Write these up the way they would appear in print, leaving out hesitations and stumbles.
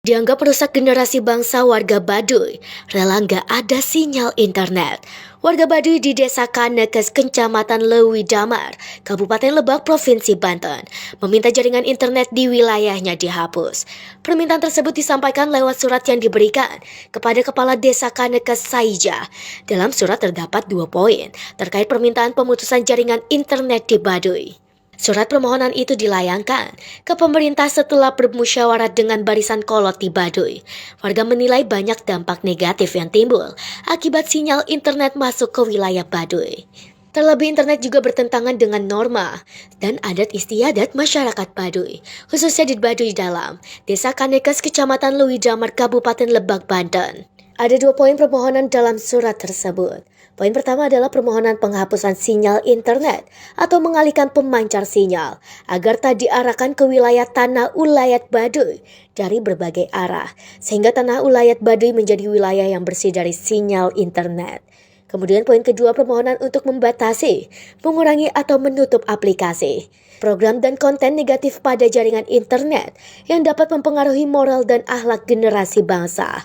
Dianggap merusak generasi bangsa, warga Baduy rela nggak ada sinyal internet. Warga Baduy di Desa Kanekes, Kecamatan Lewi Damar, Kabupaten Lebak, Provinsi Banten, meminta jaringan internet di wilayahnya dihapus. Permintaan tersebut disampaikan lewat surat yang diberikan kepada Kepala Desa Kanekes Saija. Dalam surat terdapat 2 poin terkait permintaan pemutusan jaringan internet di Baduy. Surat permohonan itu dilayangkan ke pemerintah setelah bermusyawarah dengan barisan kolot di Baduy. Warga menilai banyak dampak negatif yang timbul akibat sinyal internet masuk ke wilayah Baduy. Terlebih internet juga bertentangan dengan norma dan adat istiadat masyarakat Baduy, khususnya di Baduy Dalam, Desa Kanekes, Kecamatan Lewi Damar, Kabupaten Lebak, Banten. Ada 2 poin permohonan dalam surat tersebut. Poin pertama adalah permohonan penghapusan sinyal internet atau mengalihkan pemancar sinyal agar tak diarahkan ke wilayah Tanah Ulayat Baduy dari berbagai arah, sehingga Tanah Ulayat Baduy menjadi wilayah yang bersih dari sinyal internet. Kemudian poin kedua, permohonan untuk membatasi, mengurangi atau menutup aplikasi, program dan konten negatif pada jaringan internet yang dapat mempengaruhi moral dan akhlak generasi bangsa.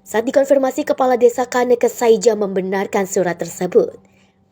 Saat dikonfirmasi, Kepala Desa Kanekes Saija membenarkan surat tersebut.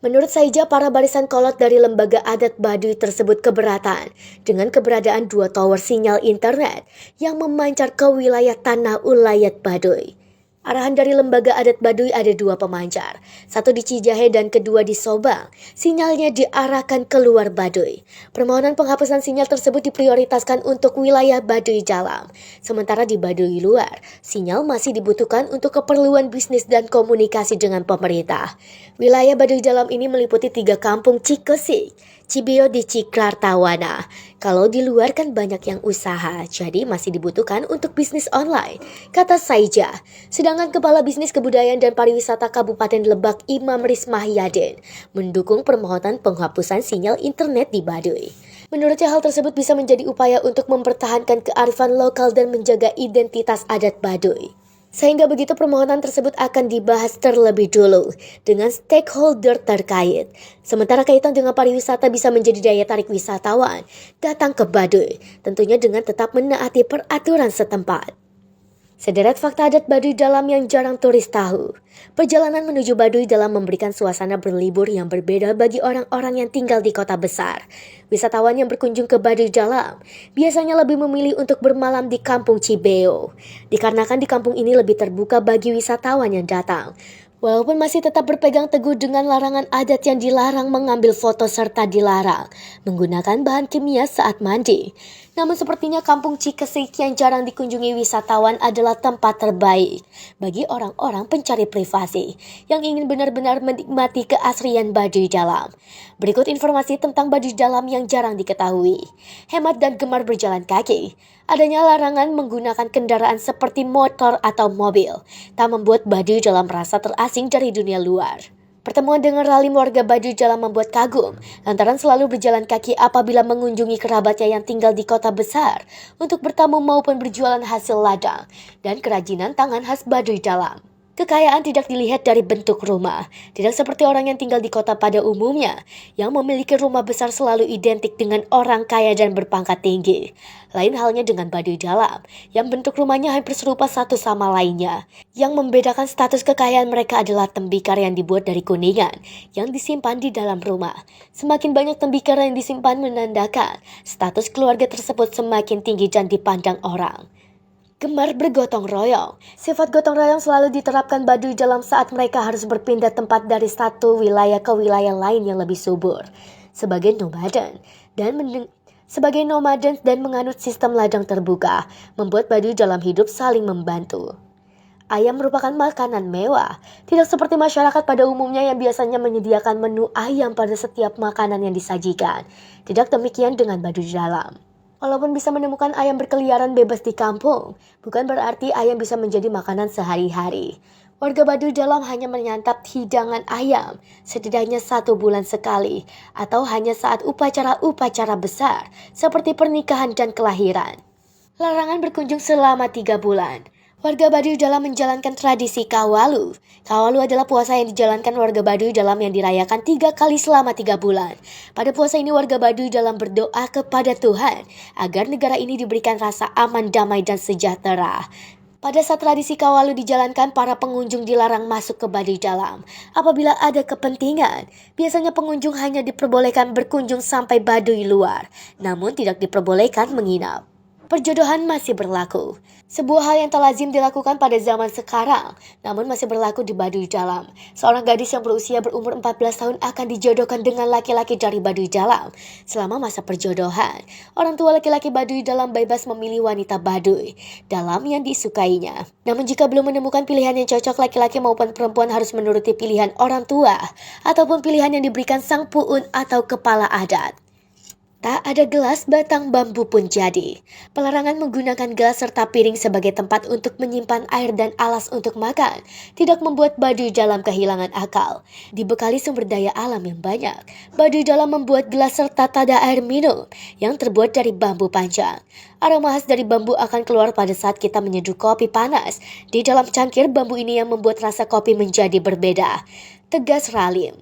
Menurut Saija, para barisan kolot dari lembaga adat Baduy tersebut keberatan dengan keberadaan 2 tower sinyal internet yang memancar ke wilayah Tanah Ulayat Baduy. Arahan dari lembaga adat Baduy ada 2 pemancar, satu di Cijahe dan kedua di Sobang. Sinyalnya diarahkan keluar Baduy. Permohonan penghapusan sinyal tersebut diprioritaskan untuk wilayah Baduy Dalam. Sementara di Baduy luar, sinyal masih dibutuhkan untuk keperluan bisnis dan komunikasi dengan pemerintah. Wilayah Baduy Dalam ini meliputi 3 kampung Cikesik, Cibio di Ciklartawana. Kalau di luar kan banyak yang usaha, jadi masih dibutuhkan untuk bisnis online, kata Saija. Sedangkan Kepala Bisnis Kebudayaan dan Pariwisata Kabupaten Lebak, Imam Rismahyadin, mendukung permohonan penghapusan sinyal internet di Baduy. Menurutnya hal tersebut bisa menjadi upaya untuk mempertahankan kearifan lokal dan menjaga identitas adat Baduy. Sehingga begitu permohonan tersebut akan dibahas terlebih dulu dengan stakeholder terkait. Sementara kaitan dengan pariwisata bisa menjadi daya tarik wisatawan datang ke Baduy, tentunya dengan tetap menaati peraturan setempat. Sederet fakta adat Baduy Dalam yang jarang turis tahu. Perjalanan menuju Baduy Dalam memberikan suasana berlibur yang berbeda bagi orang-orang yang tinggal di kota besar. Wisatawan yang berkunjung ke Baduy Dalam biasanya lebih memilih untuk bermalam di Kampung Cibeo, dikarenakan di kampung ini lebih terbuka bagi wisatawan yang datang. Walaupun masih tetap berpegang teguh dengan larangan adat yang dilarang mengambil foto serta dilarang menggunakan bahan kimia saat mandi. Namun sepertinya Kampung Cikesik yang jarang dikunjungi wisatawan adalah tempat terbaik bagi orang-orang pencari privasi yang ingin benar-benar menikmati keasrian Baduy Dalam. Berikut informasi tentang Baduy Dalam yang jarang diketahui. Hemat dan gemar berjalan kaki. Adanya larangan menggunakan kendaraan seperti motor atau mobil tak membuat Baduy Dalam merasa terasing dari dunia luar. Pertemuan dengan Ralim warga Baduy Dalam membuat kagum lantaran selalu berjalan kaki apabila mengunjungi kerabatnya yang tinggal di kota besar untuk bertamu maupun berjualan hasil ladang dan kerajinan tangan khas Baduy Dalam. Kekayaan tidak dilihat dari bentuk rumah, tidak seperti orang yang tinggal di kota pada umumnya, yang memiliki rumah besar selalu identik dengan orang kaya dan berpangkat tinggi. Lain halnya dengan Baduy Dalam, yang bentuk rumahnya hampir serupa satu sama lainnya. Yang membedakan status kekayaan mereka adalah tembikar yang dibuat dari kuningan, yang disimpan di dalam rumah. Semakin banyak tembikar yang disimpan menandakan status keluarga tersebut semakin tinggi dan dipandang orang. Gemar bergotong royong. Sifat gotong royong selalu diterapkan Baduy Dalam saat mereka harus berpindah tempat dari satu wilayah ke wilayah lain yang lebih subur. Sebagai nomaden dan menganut sistem ladang terbuka, membuat Baduy Dalam hidup saling membantu. Ayam merupakan makanan mewah, tidak seperti masyarakat pada umumnya yang biasanya menyediakan menu ayam pada setiap makanan yang disajikan. Tidak demikian dengan Baduy Dalam. Walaupun bisa menemukan ayam berkeliaran bebas di kampung, bukan berarti ayam bisa menjadi makanan sehari-hari. Warga Baduy Dalam hanya menyantap hidangan ayam setidaknya 1 bulan sekali, atau hanya saat upacara-upacara besar seperti pernikahan dan kelahiran. Larangan berkunjung selama 3 bulan. Warga Baduy dalam menjalankan tradisi Kawalu. Kawalu adalah puasa yang dijalankan warga Baduy dalam yang dirayakan 3 kali selama 3 bulan. Pada puasa ini warga Baduy dalam berdoa kepada Tuhan agar negara ini diberikan rasa aman, damai, dan sejahtera. Pada saat tradisi Kawalu dijalankan, para pengunjung dilarang masuk ke Baduy Dalam. Apabila ada kepentingan, biasanya pengunjung hanya diperbolehkan berkunjung sampai Baduy luar, namun tidak diperbolehkan menginap. Perjodohan masih berlaku. Sebuah hal yang tak lazim dilakukan pada zaman sekarang, namun masih berlaku di Baduy Dalam. Seorang gadis yang berusia berumur 14 tahun akan dijodohkan dengan laki-laki dari Baduy Dalam selama masa perjodohan. Orang tua laki-laki Baduy Dalam bebas memilih wanita Baduy Dalam yang disukainya. Namun jika belum menemukan pilihan yang cocok, laki-laki maupun perempuan harus menuruti pilihan orang tua ataupun pilihan yang diberikan sang puun atau kepala adat. Tak ada gelas, batang bambu pun jadi. Pelarangan menggunakan gelas serta piring sebagai tempat untuk menyimpan air dan alas untuk makan tidak membuat Baduy Dalam kehilangan akal. Dibekali sumber daya alam yang banyak, Baduy Dalam membuat gelas serta tada air minum yang terbuat dari bambu panjang. Aroma khas dari bambu akan keluar pada saat kita menyeduh kopi panas. Di dalam cangkir bambu ini yang membuat rasa kopi menjadi berbeda. Tegas Ralim.